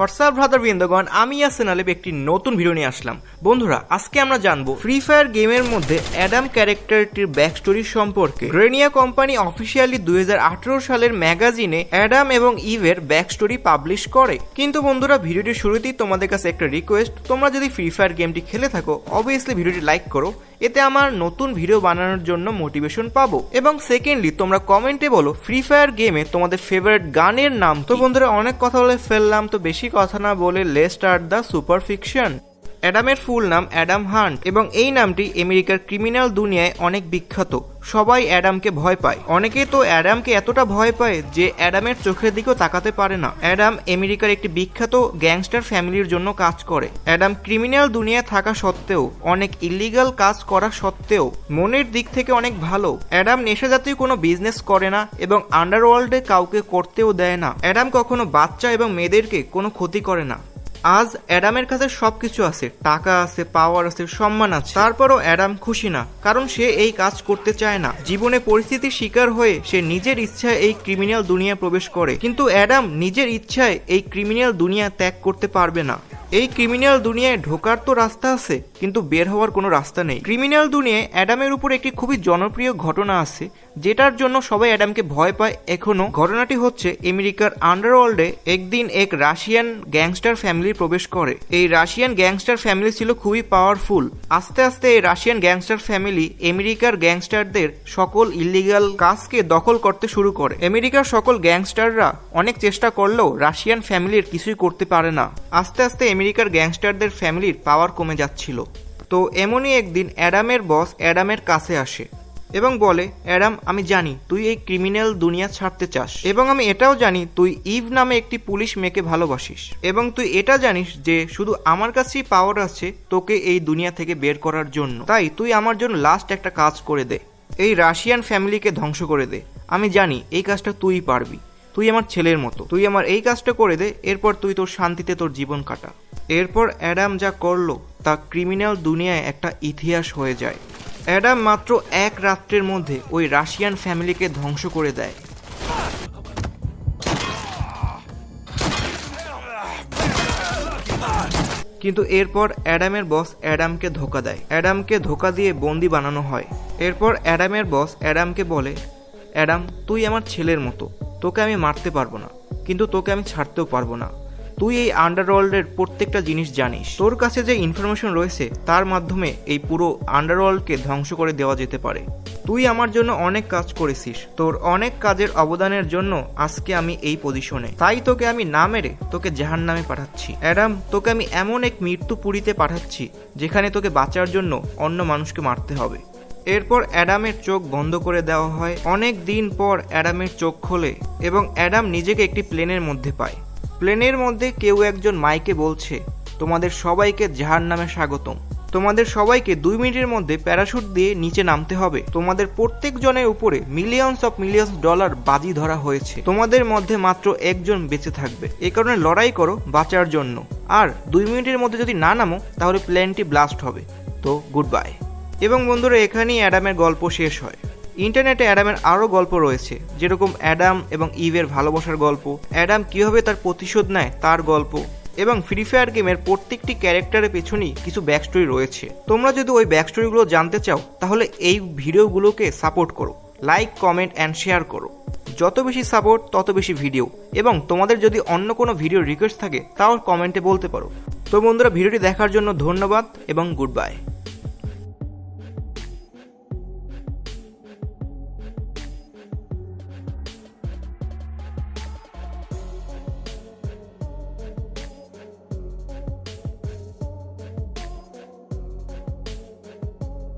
WhatsApp brother বৃন্দগণ, আমি ইয়াসিন আলিফ একটি নতুন ভিডিও নিয়ে আসলাম। বন্ধুরা, আজকে আমরা জানবো ফ্রি ফায়ার গেমের মধ্যে অ্যাডাম ক্যারেক্টারটির ব্যাক স্টোরি সম্পর্কে। গ্রেনিয়া কোম্পানি অফিসিয়ালি 2018 সালের ম্যাগাজিনে অ্যাডাম এবং ইভের ব্যাক স্টোরি পাবলিশ করে। কিন্তু বন্ধুরা, ভিডিওটির শুরুতেই তোমাদের কাছে একটা রিকোয়েস্ট, তোমরা যদি ফ্রি ফায়ার গেমটি খেলে থাকো অবভিয়াসলি ভিডিওটি লাইক করো, এতে আমার নতুন ভিডিও বানানোর জন্য মোটিভেশন পাবো। এবং সেকেন্ডলি, তোমরা কমেন্টে বলো ফ্রি ফায়ার গেমে তোমাদের ফেভারিট গানের নাম। তো বন্ধুরা, অনেক কথা বলে ফেললাম, তো বেশি কথা না বলে let's start the super fiction. অ্যাডামের ফুল নাম অ্যাডাম হান্ট এবং এই নামটি আমেরিকার ক্রিমিনাল দুনিয়ায় অনেক বিখ্যাত। সবাই অ্যাডামকে ভয় পায়। অনেকে তো অ্যাডামকে এতটা ভয় পায় যে অ্যাডামের চোখের দিকেও তাকাতে পারে না। অ্যাডাম আমেরিকার একটি বিখ্যাত গ্যাংস্টার ফ্যামিলির জন্য কাজ করে। অ্যাডাম ক্রিমিনাল দুনিয়ায় থাকা সত্ত্বেও, অনেক ইলিগাল কাজ করা সত্ত্বেও মনের দিক থেকে অনেক ভালো। অ্যাডাম নেশা জাতীয় কোনো বিজনেস করে না এবং আন্ডারওয়ার্ল্ডে কাউকে করতেও দেয় না। অ্যাডাম কখনো বাচ্চা এবং মেয়েদেরকে কোনো ক্ষতি করে না। আজ অ্যাডামের কাছে সবকিছু আছে, টাকা আছে, পাওয়ার আছে, সম্মান আছে। তারপরও অ্যাডাম খুশি না, কারণ সে এই কাজ করতে চায় না। জীবনে পরিস্থিতির শিকার হয়ে সে নিজের ইচ্ছায় এই ক্রিমিনাল দুনিয়া প্রবেশ করে। কিন্তু অ্যাডাম নিজের ইচ্ছায় এই ক্রিমিনাল দুনিয়া ত্যাগ করতে পারবে না। এই ক্রিমিনাল দুনিয়ায় ঢোকার তো রাস্তা আছে, কিন্তু বের হওয়ার কোনো রাস্তা নেই। ক্রিমিনাল দুনিয়ায় অ্যাডামের উপর একটি খুবই জনপ্রিয় ঘটনা আছে, যেটার জন্য সবাই অ্যাডামকে ভয় পায় এখনো। ঘটনাটি হচ্ছে আমেরিকার আন্ডারওয়ার্ল্ডে একদিন এক রাশিয়ান গ্যাংস্টার ফ্যামিলি প্রবেশ করে। এই রাশিয়ান গ্যাংস্টার ফ্যামিলি ছিল খুবই পাওয়ারফুল। আস্তে আস্তে এই রাশিয়ান গ্যাংস্টার ফ্যামিলি আমেরিকার গ্যাংস্টারদের সকল ইলিগাল কাজকে দখল করতে শুরু করে। আমেরিকার সকল গ্যাংস্টাররা অনেক চেষ্টা করলেও রাশিয়ান ফ্যামিলির কিছুই করতে পারে না। আস্তে আস্তে আমেরিকার গ্যাংস্টারদের ফ্যামিলির পাওয়ার কমে যাচ্ছিল। তো এমনই একদিন অ্যাডামের বস অ্যাডামের কাছে আসে এবং বলে, অ্যাডাম, আমি জানি তুই এই ক্রিমিনাল দুনিয়া ছাড়তে চাস, এবং আমি এটাও জানি তুই ইভ নামে একটি পুলিশ মেয়েকে ভালোবাসিস, এবং তুই এটা জানিস যে শুধু আমার কাছেই পাওয়ার আছে তোকে এই দুনিয়া থেকে বের করার জন্য। তাই তুই আমার জন্য লাস্ট একটা কাজ করে দে, এই রাশিয়ান ফ্যামিলিকে ধ্বংস করে দে। আমি জানি এই কাজটা তুই পারবি, তুই আমার ছেলের মতো, তুই আমার এই কাজটা করে দে, এরপর তুই তোর শান্তিতে তোর জীবন কাটা। এরপর অ্যাডাম যা করলো তা ক্রিমিনাল দুনিয়ায় একটা ইতিহাস হয়ে যায়। অ্যাডাম মাত্র এক রাত্রের মধ্যে ওই রাশিয়ান ফ্যামিলিকে ধ্বংস করে দেয়। কিন্তু এরপর অ্যাডামের বস অ্যাডামকে ধোকা দেয়। অ্যাডামকে ধোকা দিয়ে বন্দি বানানো হয়। এরপর অ্যাডামের বস অ্যাডামকে বলে, অ্যাডাম, তুই আমার ছেলের মতো, তোকে আমি মারতে পারবো না, কিন্তু তোকে আমি ছাড়তেও পারবো না। তুই এই আন্ডারওয়ার্ল্ডের প্রত্যেকটা জিনিস জানিস। তোর কাছে যে ইনফরমেশন রয়েছে তার মাধ্যমে এই পুরো আন্ডারওয়ার্ল্ডকে ধ্বংস করে দেওয়া যেতে পারে। তুই আমার জন্য অনেক কাজ করেছিস, তোর অনেক কাজের অবদানের জন্য আজকে আমি এই পজিশনে। তাই তোকে আমি না মেরে তোকে জাহান্নামে পাঠাচ্ছি। অ্যাডাম, তোকে আমি এমন এক মৃত্যুপুরীতে পাঠাচ্ছি যেখানে তোকে বাঁচার জন্য অন্য মানুষকে মারতে হবে। এরপর অ্যাডামের চোখ বন্ধ করে দেওয়া হয়। অনেক দিন পর অ্যাডামের চোখ খোলে এবং অ্যাডাম নিজেকে একটি প্লেনের মধ্যে পায়। প্লেনের মধ্যে কেউ একজন মাইকে বলছে, তোমাদের সবাইকে জাহান্নামে স্বাগতম। তোমাদের সবাইকে 2 মিনিটের মধ্যে প্যারাশুট দিয়ে নিচে নামতে হবে। তোমাদের প্রত্যেক জনের উপরে মিলিয়নস ডলার বাজি ধরা হয়েছে। তোমাদের মধ্যে মাত্র একজন বেঁচে থাকবে। এই কারণে লড়াই করো বাঁচার জন্য। আর 2 মিনিটের মধ্যে যদি না নামো তাহলে প্লেনটি ব্লাস্ট হবে। তো গুড বাই। এবং বন্ধুরা, এখানেই অ্যাডামের গল্প শেষ হয়। ইন্টারনেটে অ্যাডামের আরও গল্প রয়েছে, যেরকম অ্যাডাম এবং ইভের ভালোবাসার গল্প, অ্যাডাম কীভাবে তার প্রতিশোধ নেয় তার গল্প, এবং ফ্রি ফায়ার গেমের প্রত্যেকটি ক্যারেক্টারের পেছনেই কিছু ব্যাকস্টোরি রয়েছে। তোমরা যদি ওই ব্যাকস্টোরিগুলো জানতে চাও তাহলে এই ভিডিওগুলোকে সাপোর্ট করো, লাইক, কমেন্ট অ্যান্ড শেয়ার করো। যত বেশি সাপোর্ট তত বেশি ভিডিও। এবং তোমাদের যদি অন্য কোনো ভিডিও রিকোয়েস্ট থাকে তাও কমেন্টে বলতে পারো। তো বন্ধুরা, ভিডিওটি দেখার জন্য ধন্যবাদ এবং গুড বাই।